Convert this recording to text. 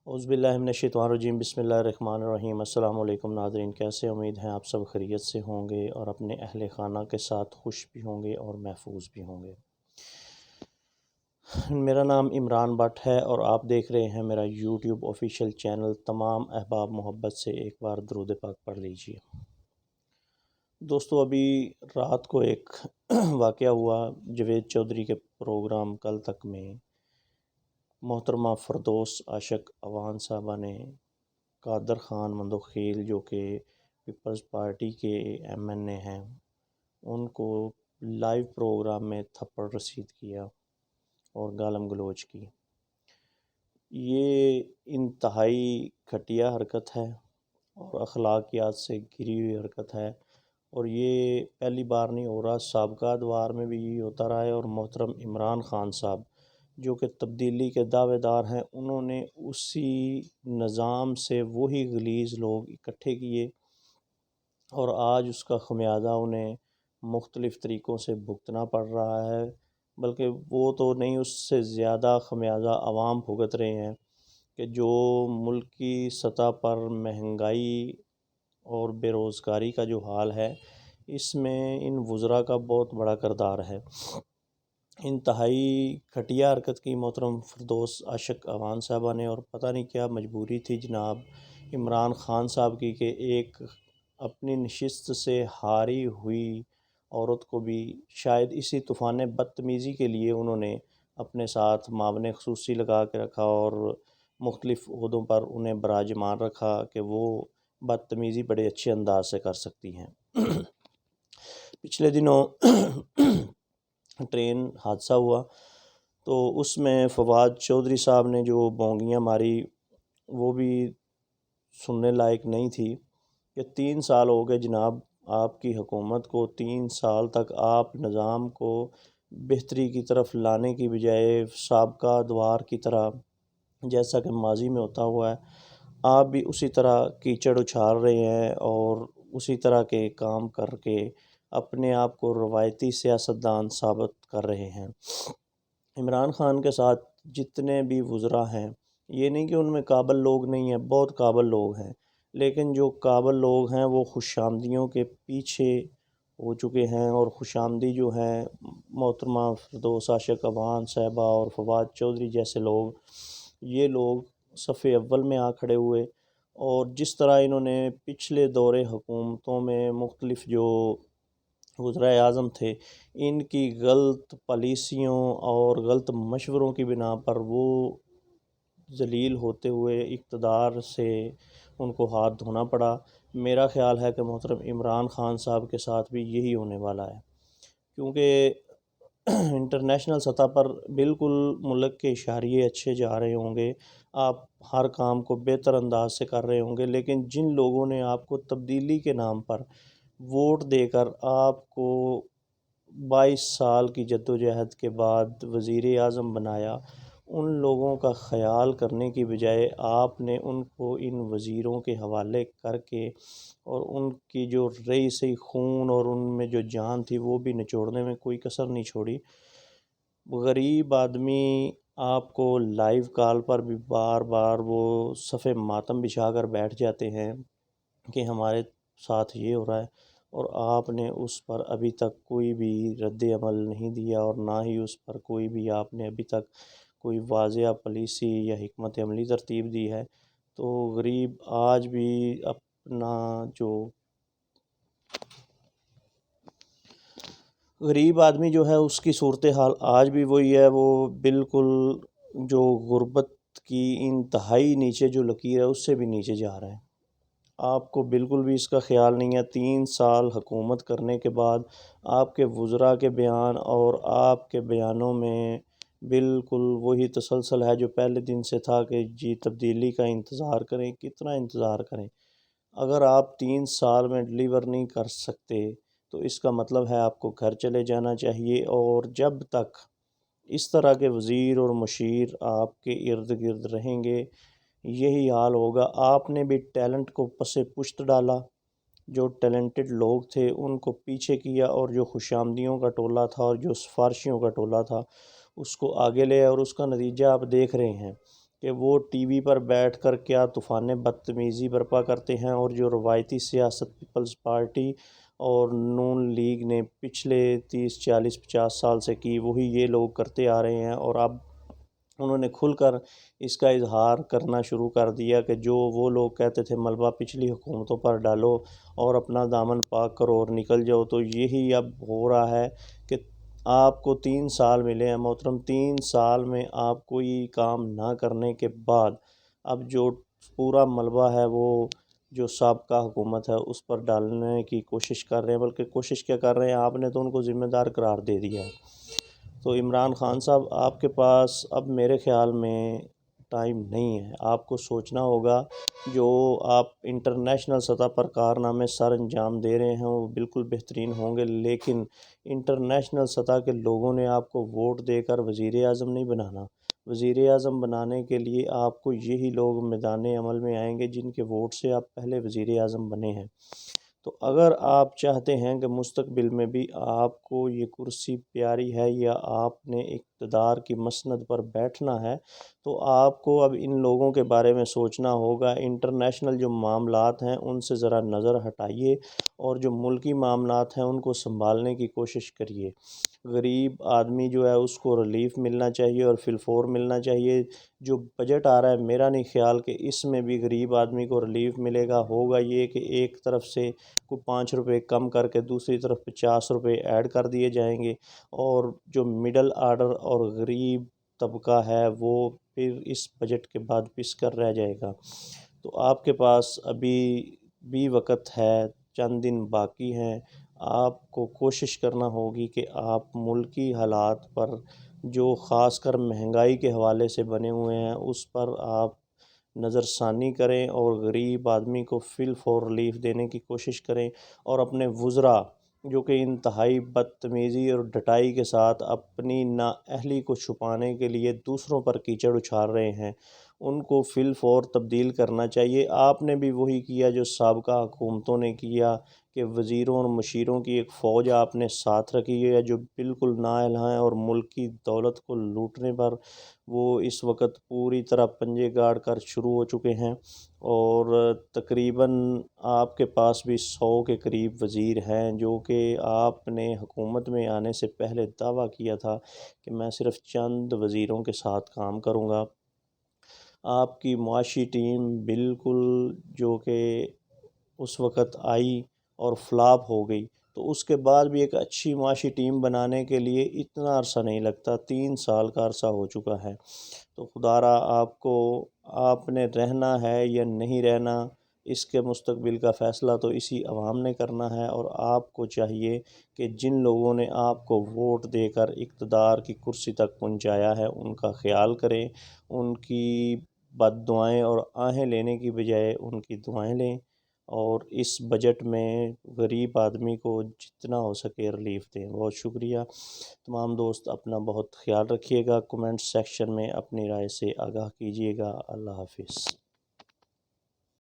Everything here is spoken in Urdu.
اعوذ باللہ من الشیطان الرجیم بسم اللہ الرحمن الرحیم۔ السلام علیکم ناظرین، کیسے؟ امید ہیں آپ سب خیریت سے ہوں گے اور اپنے اہل خانہ کے ساتھ خوش بھی ہوں گے اور محفوظ بھی ہوں گے۔ میرا نام عمران بٹ ہے اور آپ دیکھ رہے ہیں میرا یوٹیوب آفیشیل چینل۔ تمام احباب محبت سے ایک بار درود پاک پڑھ لیجئے۔ دوستو، ابھی رات کو ایک واقعہ ہوا جاوید چودھری کے پروگرام کل تک میں۔ محترمہ فردوس عاشق اوان صاحبہ نے قادر خان مندوخیل جو کہ پیپلز پارٹی کے ایم این اے ہیں، ان کو لائیو پروگرام میں تھپڑ رسید کیا اور گالم گلوچ کی۔ یہ انتہائی گھٹیا حرکت ہے اور اخلاقیات سے گری ہوئی حرکت ہے، اور یہ پہلی بار نہیں ہو رہا، سابقہ ادوار میں بھی یہی ہوتا رہا ہے۔ اور محترم عمران خان صاحب جو کہ تبدیلی کے دعوے دار ہیں، انہوں نے اسی نظام سے وہی غلیظ لوگ اکٹھے کیے اور آج اس کا خمیازہ انہیں مختلف طریقوں سے بھگتنا پڑ رہا ہے، بلکہ وہ تو نہیں، اس سے زیادہ خمیازہ عوام بھگت رہے ہیں کہ جو ملک کی سطح پر مہنگائی اور بے روزگاری کا جو حال ہے، اس میں ان وزراء کا بہت بڑا کردار ہے۔ انتہائی گھٹیا حرکت کی محترم فردوس عاشق اوان صاحبہ نے، اور پتہ نہیں کیا مجبوری تھی جناب عمران خان صاحب کی کہ ایک اپنی نشست سے ہاری ہوئی عورت کو بھی شاید اسی طوفان بدتمیزی کے لیے انہوں نے اپنے ساتھ معاون خصوصی لگا کے رکھا اور مختلف عہدوں پر انہیں براجمان رکھا کہ وہ بدتمیزی بڑے اچھے انداز سے کر سکتی ہیں۔ پچھلے دنوں ٹرین حادثہ ہوا تو اس میں فواد چودھری صاحب نے جو بونگیاں ماری وہ بھی سننے لائق نہیں تھی کہ 3 سال ہو گئے جناب آپ کی حکومت کو، 3 سال تک آپ نظام کو بہتری کی طرف لانے کی بجائے سابقہ ادوار کی طرح جیسا کہ ماضی میں ہوتا ہوا ہے، آپ بھی اسی طرح کیچڑ اچھال رہے ہیں اور اسی طرح کے کام کر کے اپنے آپ کو روایتی سیاستدان ثابت کر رہے ہیں۔ عمران خان کے ساتھ جتنے بھی وزراء ہیں، یہ نہیں کہ ان میں قابل لوگ نہیں ہیں، بہت قابل لوگ ہیں، لیکن جو قابل لوگ ہیں وہ خوش آمدیوں کے پیچھے ہو چکے ہیں، اور خوش آمدی جو ہیں محترمہ فردوس عاشق اوان صاحبہ اور فواد چودھری جیسے لوگ، یہ لوگ صف اول میں آ کھڑے ہوئے، اور جس طرح انہوں نے پچھلے دور حکومتوں میں مختلف جو وزراء اعظم تھے، ان کی غلط پالیسیوں اور غلط مشوروں کی بنا پر وہ ذلیل ہوتے ہوئے اقتدار سے ان کو ہاتھ دھونا پڑا۔ میرا خیال ہے کہ محترم عمران خان صاحب کے ساتھ بھی یہی ہونے والا ہے، کیونکہ انٹرنیشنل سطح پر بالکل ملک کے اشاریے اچھے جا رہے ہوں گے، آپ ہر کام کو بہتر انداز سے کر رہے ہوں گے، لیکن جن لوگوں نے آپ کو تبدیلی کے نام پر ووٹ دے کر آپ کو 22 سال کی جدوجہد کے بعد وزیر اعظم بنایا، ان لوگوں کا خیال کرنے کی بجائے آپ نے ان کو ان وزیروں کے حوالے کر کے اور ان کی جو رئی سے خون اور ان میں جو جان تھی وہ بھی نچوڑنے میں کوئی کسر نہیں چھوڑی۔ غریب آدمی آپ کو لائیو کال پر بھی بار بار وہ صف ماتم بچھا کر بیٹھ جاتے ہیں کہ ہمارے ساتھ یہ ہو رہا ہے، اور آپ نے اس پر ابھی تک کوئی بھی رد عمل نہیں دیا، اور نہ ہی اس پر کوئی بھی آپ نے ابھی تک کوئی واضح پالیسی یا حکمت عملی ترتیب دی ہے۔ تو غریب آج بھی اپنا جو غریب آدمی جو ہے اس کی صورتحال آج بھی وہی ہے، وہ بالکل جو غربت کی انتہائی نیچے جو لکیر ہے اس سے بھی نیچے جا رہا ہے۔ آپ کو بالکل بھی اس کا خیال نہیں ہے۔ 3 سال حکومت کرنے کے بعد آپ کے وزراء کے بیان اور آپ کے بیانوں میں بالکل وہی تسلسل ہے جو پہلے دن سے تھا کہ جی تبدیلی کا انتظار کریں۔ کتنا انتظار کریں؟ اگر آپ 3 سال میں ڈلیور نہیں کر سکتے تو اس کا مطلب ہے آپ کو گھر چلے جانا چاہیے، اور جب تک اس طرح کے وزیر اور مشیر آپ کے ارد گرد رہیں گے یہی حال ہوگا۔ آپ نے بھی ٹیلنٹ کو پس پشت ڈالا، جو ٹیلنٹڈ لوگ تھے ان کو پیچھے کیا، اور جو خوش آمدیوں کا ٹولہ تھا اور جو سفارشیوں کا ٹولہ تھا اس کو آگے لے، اور اس کا نتیجہ آپ دیکھ رہے ہیں کہ وہ ٹی وی پر بیٹھ کر کیا طوفان بدتمیزی برپا کرتے ہیں، اور جو روایتی سیاست پیپلز پارٹی اور نون لیگ نے پچھلے 30 40 50 سال سے کی، وہی یہ لوگ کرتے آ رہے ہیں۔ اور اب انہوں نے کھل کر اس کا اظہار کرنا شروع کر دیا کہ جو وہ لوگ کہتے تھے ملبہ پچھلی حکومتوں پر ڈالو اور اپنا دامن پاک کرو اور نکل جاؤ، تو یہی اب ہو رہا ہے کہ آپ کو 3 سال ملے ہیں محترم، 3 سال میں آپ کوئی کام نہ کرنے کے بعد اب جو پورا ملبہ ہے وہ جو سابقہ حکومت ہے اس پر ڈالنے کی کوشش کر رہے ہیں، بلکہ کوشش کیا کر رہے ہیں، آپ نے تو ان کو ذمہ دار قرار دے دیا ہے۔ تو عمران خان صاحب، آپ کے پاس اب میرے خیال میں ٹائم نہیں ہے، آپ کو سوچنا ہوگا۔ جو آپ انٹرنیشنل سطح پر کارنامے سر انجام دے رہے ہیں وہ بالکل بہترین ہوں گے، لیکن انٹرنیشنل سطح کے لوگوں نے آپ کو ووٹ دے کر وزیر اعظم نہیں بنانا۔ وزیر اعظم بنانے کے لیے آپ کو یہی لوگ میدان عمل میں آئیں گے جن کے ووٹ سے آپ پہلے وزیر اعظم بنے ہیں۔ تو اگر آپ چاہتے ہیں کہ مستقبل میں بھی آپ کو یہ کرسی پیاری ہے یا آپ نے اقتدار کی مسند پر بیٹھنا ہے، تو آپ کو اب ان لوگوں کے بارے میں سوچنا ہوگا۔ انٹرنیشنل جو معاملات ہیں ان سے ذرا نظر ہٹائیے اور جو ملکی معاملات ہیں ان کو سنبھالنے کی کوشش کریے۔ غریب آدمی جو ہے اس کو ریلیف ملنا چاہیے اور فی الفور ملنا چاہیے۔ جو بجٹ آ رہا ہے میرا نہیں خیال کہ اس میں بھی غریب آدمی کو ریلیف ملے گا۔ ہوگا یہ کہ ایک طرف سے کوئی 5 روپے کم کر کے دوسری طرف 50 روپے ایڈ کر دیے جائیں گے، اور جو مڈل آرڈر اور غریب طبقہ ہے وہ پھر اس بجٹ کے بعد پس کر رہ جائے گا۔ تو آپ کے پاس ابھی بھی وقت ہے، چند دن باقی ہیں۔ آپ کو کوشش کرنا ہوگی کہ آپ ملکی حالات پر جو خاص کر مہنگائی کے حوالے سے بنے ہوئے ہیں اس پر آپ نظر ثانی کریں اور غریب آدمی کو فی الفور ریلیف دینے کی کوشش کریں، اور اپنے وزراء جو کہ انتہائی بدتمیزی اور ڈٹائی کے ساتھ اپنی نااہلی کو چھپانے کے لیے دوسروں پر کیچڑ اچھال رہے ہیں، ان کو فی الفور تبدیل کرنا چاہیے۔ آپ نے بھی وہی کیا جو سابقہ حکومتوں نے کیا کہ وزیروں اور مشیروں کی ایک فوج آپ نے ساتھ رکھی ہے جو بالکل نااہل ہیں، اور ملک کی دولت کو لوٹنے پر وہ اس وقت پوری طرح پنجے گاڑ کر شروع ہو چکے ہیں، اور تقریباً آپ کے پاس بھی 100 کے قریب وزیر ہیں جو کہ آپ نے حکومت میں آنے سے پہلے دعویٰ کیا تھا کہ میں صرف چند وزیروں کے ساتھ کام کروں گا۔ آپ کی معاشی ٹیم بالکل جو کہ اس وقت آئی اور فلاپ ہو گئی، تو اس کے بعد بھی ایک اچھی معاشی ٹیم بنانے کے لیے اتنا عرصہ نہیں لگتا، 3 سال کا عرصہ ہو چکا ہے۔ تو خدا را آپ نے رہنا ہے یا نہیں رہنا، اس کے مستقبل کا فیصلہ تو اسی عوام نے کرنا ہے، اور آپ کو چاہیے کہ جن لوگوں نے آپ کو ووٹ دے کر اقتدار کی کرسی تک پہنچایا ہے ان کا خیال کریں، ان کی بد دعائیں اور آہیں لینے کی بجائے ان کی دعائیں لیں، اور اس بجٹ میں غریب آدمی کو جتنا ہو سکے ریلیف دیں۔ بہت شکریہ تمام دوست، اپنا بہت خیال رکھیے گا، کمنٹ سیکشن میں اپنی رائے سے آگاہ کیجیے گا۔ اللہ حافظ۔